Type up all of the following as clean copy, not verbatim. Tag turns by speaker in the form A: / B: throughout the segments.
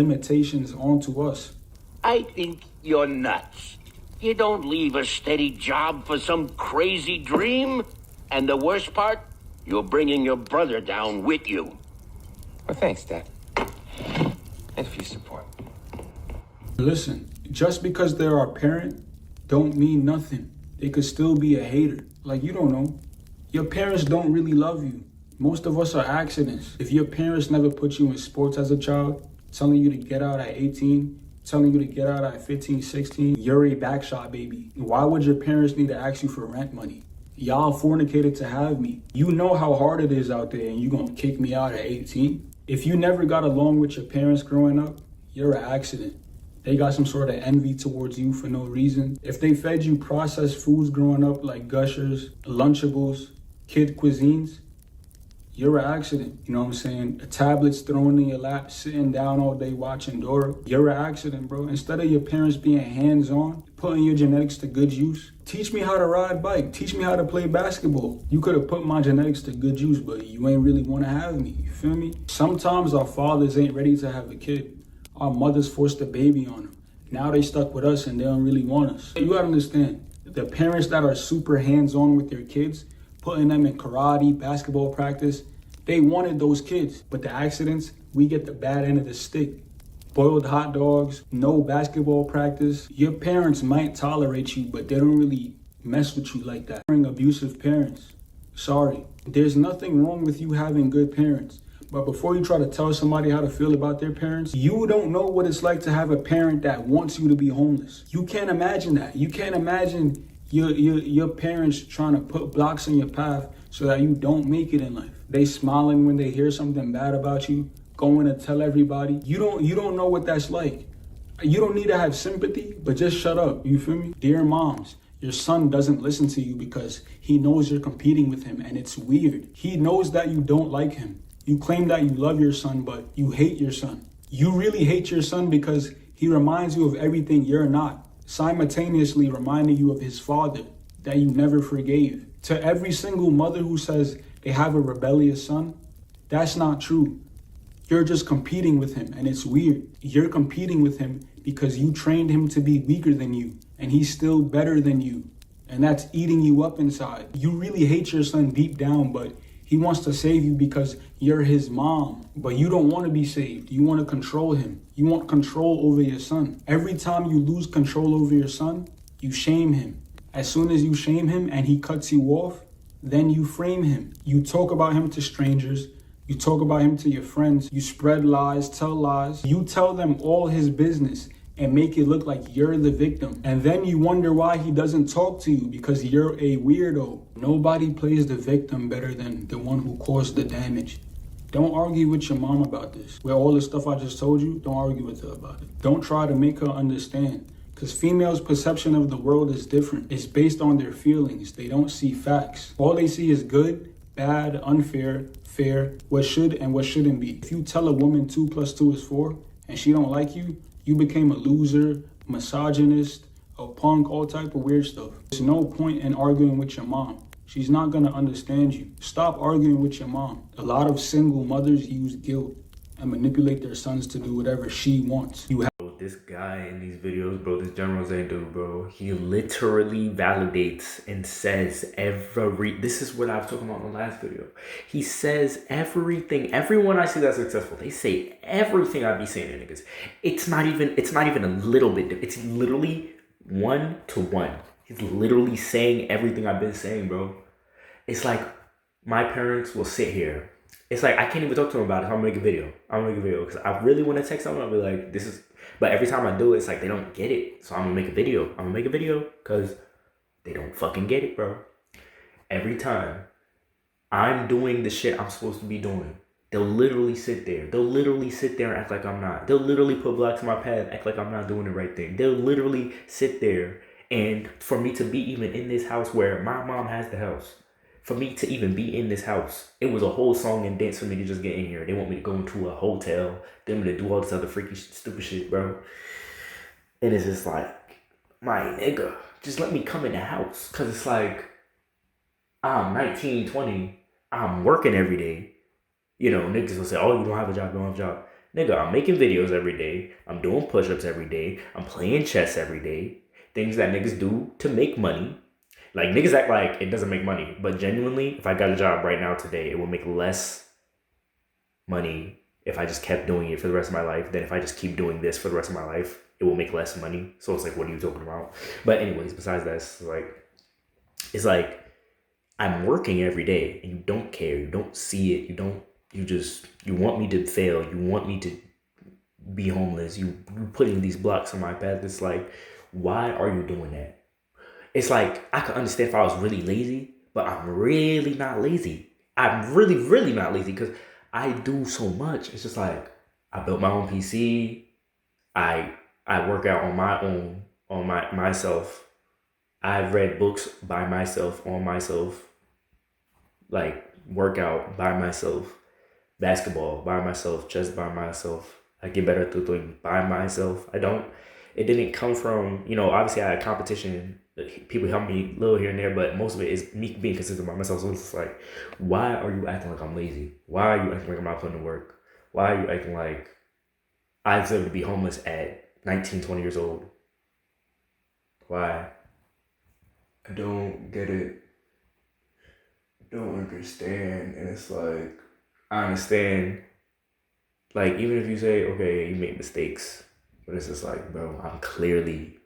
A: limitations onto us.
B: I think you're nuts. You don't leave a steady job for some crazy dream. And the worst part, you're bringing your brother down with you.
C: Well, thanks, Dad. Thanks for your support.
A: Listen, just because they're our parent don't mean nothing. They could still be a hater. Like, you don't know. Your parents don't really love you. Most of us are accidents. If your parents never put you in sports as a child, telling you to get out at 18, telling you to get out at 15, 16, you're a backshot baby. Why would your parents need to ask you for rent money? Y'all fornicated to have me. You know how hard it is out there and you gonna kick me out at 18? If you never got along with your parents growing up, you're an accident. They got some sort of envy towards you for no reason. If they fed you processed foods growing up like Gushers, Lunchables, kid cuisines, you're an accident. You know what I'm saying? Tablets thrown in your lap, sitting down all day watching Dora. You're an accident, bro. Instead of your parents being hands-on, putting your genetics to good use, teach me how to ride bike. Teach me how to play basketball. You could have put my genetics to good use, but you ain't really want to have me. You feel me? Sometimes our fathers ain't ready to have a kid. Our mothers forced a baby on them. Now they stuck with us and they don't really want us. You gotta understand, the parents that are super hands-on with their kids, putting them in karate, basketball practice, they wanted those kids. But the accidents, we get the bad end of the stick. Boiled hot dogs, no basketball practice. Your parents might tolerate you, but they don't really mess with you like that. Abusive parents, sorry. There's nothing wrong with you having good parents. But before you try to tell somebody how to feel about their parents, you don't know what it's like to have a parent that wants you to be homeless. You can't imagine that. You can't imagine your parents trying to put blocks in your path so that you don't make it in life. They smiling when they hear something bad about you, going to tell everybody. You don't know what that's like. You don't need to have sympathy, but just shut up. You feel me? Dear moms, your son doesn't listen to you because he knows you're competing with him and it's weird. He knows that you don't like him. You claim that you love your son, but you hate your son. You really hate your son because he reminds you of everything you're not, simultaneously reminding you of his father that you never forgave. To every single mother who says they have a rebellious son, that's not true. You're just competing with him and it's weird. You're competing with him because you trained him to be weaker than you and he's still better than you. And that's eating you up inside. You really hate your son deep down, but he wants to save you because you're his mom, but you don't want to be saved. You want to control him. You want control over your son. Every time you lose control over your son, you shame him. As soon as you shame him and he cuts you off, then you frame him. You talk about him to strangers. You talk about him to your friends. You spread lies, tell lies. You tell them all his business and make it look like you're the victim. And then you wonder why he doesn't talk to you because you're a weirdo. Nobody plays the victim better than the one who caused the damage. Don't argue with your mom about this. With all the stuff I just told you, don't argue with her about it. Don't try to make her understand. Because females' perception of the world is different. It's based on their feelings. They don't see facts. All they see is good, bad, unfair, fair, what should and what shouldn't be. If you tell a woman 2 + 2 is 4 and she don't like you, you became a loser, misogynist, a punk, all type of weird stuff. There's no point in arguing with your mom. She's not gonna understand you. Stop arguing with your mom. A lot of single mothers use guilt and manipulate their sons to do whatever she wants.
D: This guy in these videos, bro, this General Zay dude, bro, he literally validates and says this is what I was talking about in the last video. He says everything, everyone I see that's successful, they say everything I be saying to niggas. It's not even a little bit, it's literally 1 to 1. He's literally saying everything I've been saying, bro. It's like my parents will sit here. It's like I can't even talk to them about it. So I'm gonna make a video. Because I really want to text someone. I'll be like, this is. But every time I do it, it's like they don't get it. So I'm gonna make a video. Because they don't fucking get it, bro. Every time I'm doing the shit I'm supposed to be doing, they'll literally sit there. And act like I'm not. They'll literally put blocks in my path, act like I'm not doing the right thing. They'll literally sit there. And for me to be even in this house where my mom has the house, for me to even be in this house, it was a whole song and dance for me to just get in here. They want me to go into a hotel, they want me to do all this other freaky, stupid shit, bro. And it's just like, my nigga, just let me come in the house. Because it's like, I'm 19, 20, I'm working every day. You know, niggas will say, oh, you don't have a job, Nigga, I'm making videos every day. I'm doing push-ups every day. I'm playing chess every day. Things that niggas do to make money. Like, niggas act like it doesn't make money. But genuinely, if I got a job right now today, it will make less money if I just kept doing it for the rest of my life than if I just keep doing this for the rest of my life. It will make less money. So it's like, what are you talking about? But anyways, besides that, it's like I'm working every day and you don't care. You don't see it. You want me to fail. You want me to be homeless. You putting these blocks on my path. It's like, why are you doing that? It's like, I could understand if I was really lazy, but I'm really not lazy. I'm really, really not lazy because I do so much. It's just like, I built my own PC. I work out on my own, myself. I've read books by myself, on myself. Like, workout by myself. Basketball by myself. Chess by myself. I get better at doing by myself. It didn't come from, obviously I had competition. People help me a little here and there, but most of it is me being consistent by myself. So it's just like, why are you acting like I'm lazy? Why are you acting like I'm not putting in work? Why are you acting like I deserve to be homeless at 19, 20 years old? Why? I don't get it. I don't understand. And it's like, I understand. Like, even if you say, okay, you make mistakes, but it's just like, bro, I'm clearly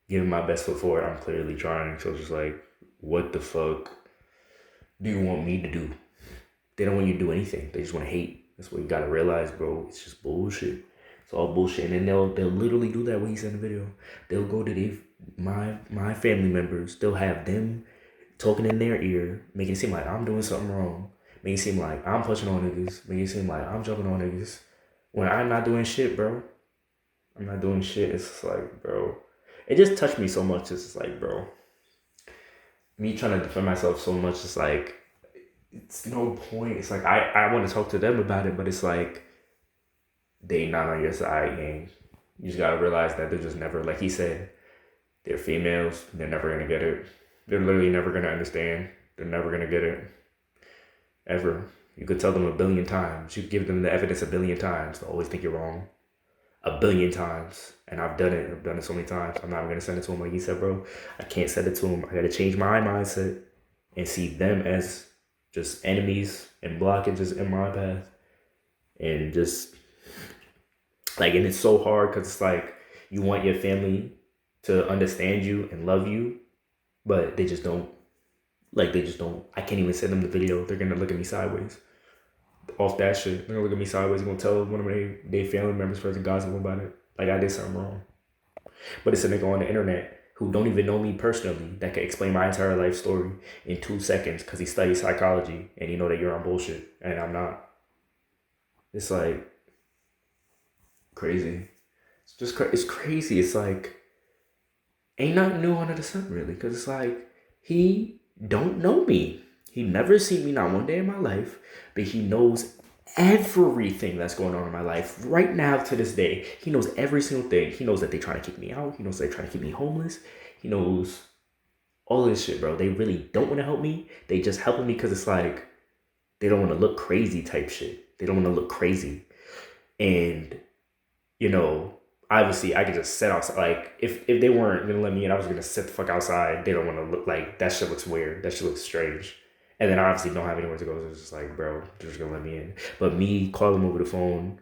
D: giving my best foot forward. I'm clearly trying. So it's just like, what the fuck do you want me to do? They don't want you to do anything. They just want to hate. That's what you gotta realize, bro. It's just bullshit. It's all bullshit. And then they'll literally do that what he said in the video. They'll go to my family members. They'll have them talking in their ear, making it seem like I'm doing something wrong. Making it seem like I'm pushing on niggas. Making it seem like I'm jumping on niggas. When I'm not doing shit, bro. I'm not doing shit. It's just like, bro. It just touched me so much. It's just like, bro. Me trying to defend myself so much, it's like, it's no point. It's like, I want to talk to them about it, but it's like, they not on your side, gang. You just gotta realize that they're just never, like he said, they're females. They're never gonna get it. They're literally never gonna understand. They're never gonna get it. Ever. You could tell them 1 billion times. You could give them the evidence 1 billion times. They'll always think you're wrong. 1 billion times. And I've done it. I've done it so many times. I'm not going to send it to him like he said, bro. I can't send it to him. I got to change my mindset and see them as just enemies and blockages in my path. And just, like, and it's so hard because it's like, you want your family to understand you and love you, but they just don't. Like, they just don't. I can't even send them the video. They're going to look at me sideways. Off that shit. They're going to look at me sideways. They're going to tell one of their family members first and gossip about it. Like, I did something wrong. But it's a nigga on the internet who don't even know me personally that can explain my entire life story in 2 seconds because he studies psychology and he know that you're on bullshit and I'm not. It's like crazy. It's just it's crazy. It's like, ain't nothing new under the sun really, because it's like, he don't know me. He never seen me not one day in my life, but he knows everything that's going on in my life right now to this day. He knows every single thing. He knows that they're trying to kick me out. He knows they're trying to keep me homeless. He knows all this shit, bro. They really don't want to help me. They just helping me because it's like, they don't want to look crazy type shit. They don't want to look crazy. And, obviously I could just sit outside. Like, if they weren't going to let me in, I was going to sit the fuck outside. They don't want to look like, that shit looks weird. That shit looks strange. And then I obviously don't have anywhere to go. So it's just like, bro, they're just going to let me in. But me calling them over the phone,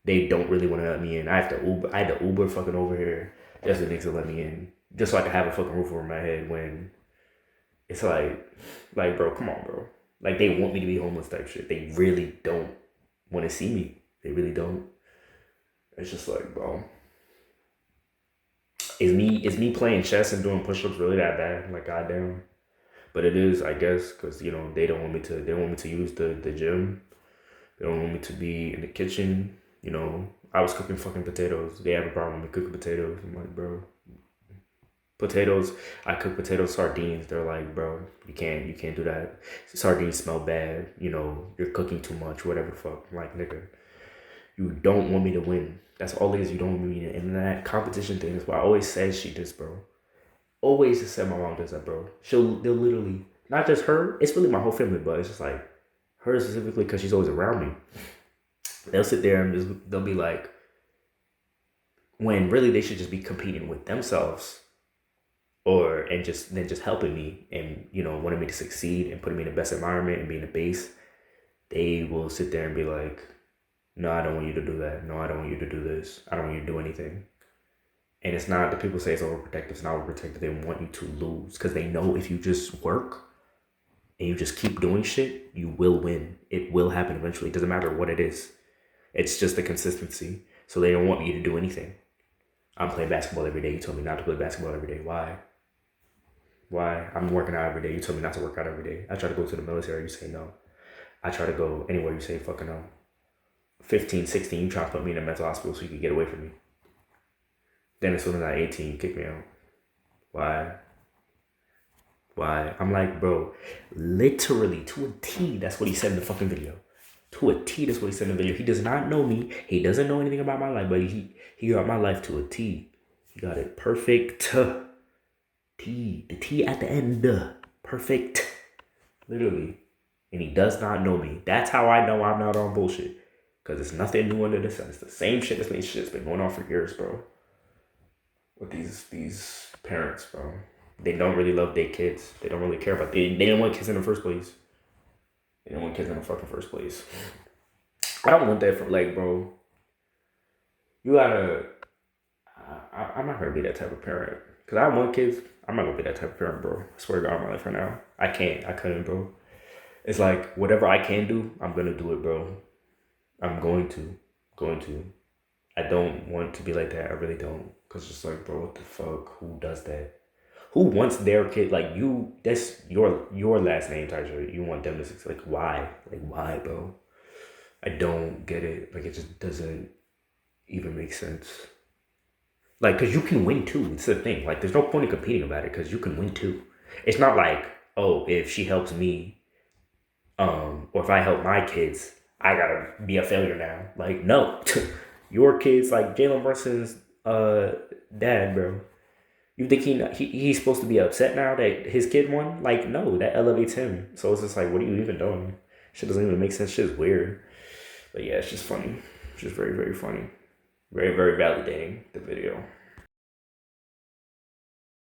D: they don't really want to let me in. I had to Uber fucking over here just to niggas to let me in. Just so I could have a fucking roof over my head when it's like, bro, come on, bro. Like, they want me to be homeless type shit. They really don't want to see me. They really don't. It's just like, bro. Is me playing chess and doing push-ups really that bad? Like, goddamn. But it is, I guess, because, they don't want me to use the gym. They don't want me to be in the kitchen. I was cooking fucking potatoes. They have a problem with me cooking potatoes. I'm like, bro. Potatoes, I cook potato sardines. They're like, bro, you can't do that. Sardines smell bad. You're cooking too much, whatever the fuck. I'm like, nigga, you don't want me to win. That's all it is. You don't want me to win. And that competition thing is what I always said she does, bro. Always just said my mom does that, bro. They'll literally, not just her, it's really my whole family, but it's just like her specifically because she's always around me. They'll sit there and they'll be like, when really they should just be competing with themselves, and just helping me and, you know, wanting me to succeed and putting me in the best environment and being the base. They will sit there and be like, no, I don't want you to do that. No, I don't want you to do this. I don't want you to do anything. And it's not, the people say it's overprotective. It's not overprotective. They want you to lose because they know if you just work and you just keep doing shit, you will win. It will happen eventually. It doesn't matter what it is. It's just the consistency. So they don't want me to do anything. I'm playing basketball every day. You told me not to play basketball every day. Why? I'm working out every day. You told me not to work out every day. I try to go to the military. You say no. I try to go anywhere. You say fucking no. 15, 16, you try to put me in a mental hospital so you can get away from me. Then as soon as I'm 18, you kick me out. Why? I'm like, bro, literally to a T, that's what he said in the fucking video. To a T, that's what he said in the video. He does not know me. He doesn't know anything about my life, but he got my life to a T. He got it perfect. T. The T at the end. Perfect. Literally. And he does not know me. That's how I know I'm not on bullshit. Because it's nothing new under the sun. It's the same shit that's been going on for years, bro. With these parents, bro. They don't really love their kids. They don't really care about They didn't want kids in the first place. They didn't want kids in the fucking first place. I don't want that for, like, bro. You gotta... I'm not gonna be that type of parent. Because I want kids. I'm not gonna be that type of parent, bro. I swear to God, my life right now. I couldn't, bro. It's like, whatever I can do, I'm gonna do it, bro. I'm going to. I don't want to be like that. I really don't. Because it's like, bro, what the fuck? Who does that? Who wants their kid? Like, you, that's your last name, Tyler. You want them to succeed. Like, why? Like, why, bro? I don't get it. Like, it just doesn't even make sense. Like, because you can win too. It's the thing. Like, there's no point in competing about it because you can win too. It's not like, oh, if she helps me, or if I help my kids, I gotta be a failure now. Like, no. Your kids, like Jalen Brunson's dad, bro. You think he's supposed to be upset now that his kid won? Like, no, that elevates him. So it's just like, what are you even doing? Shit doesn't even make sense. Shit's weird. But yeah, it's just funny. It's just very, very funny. Very, very validating, the video.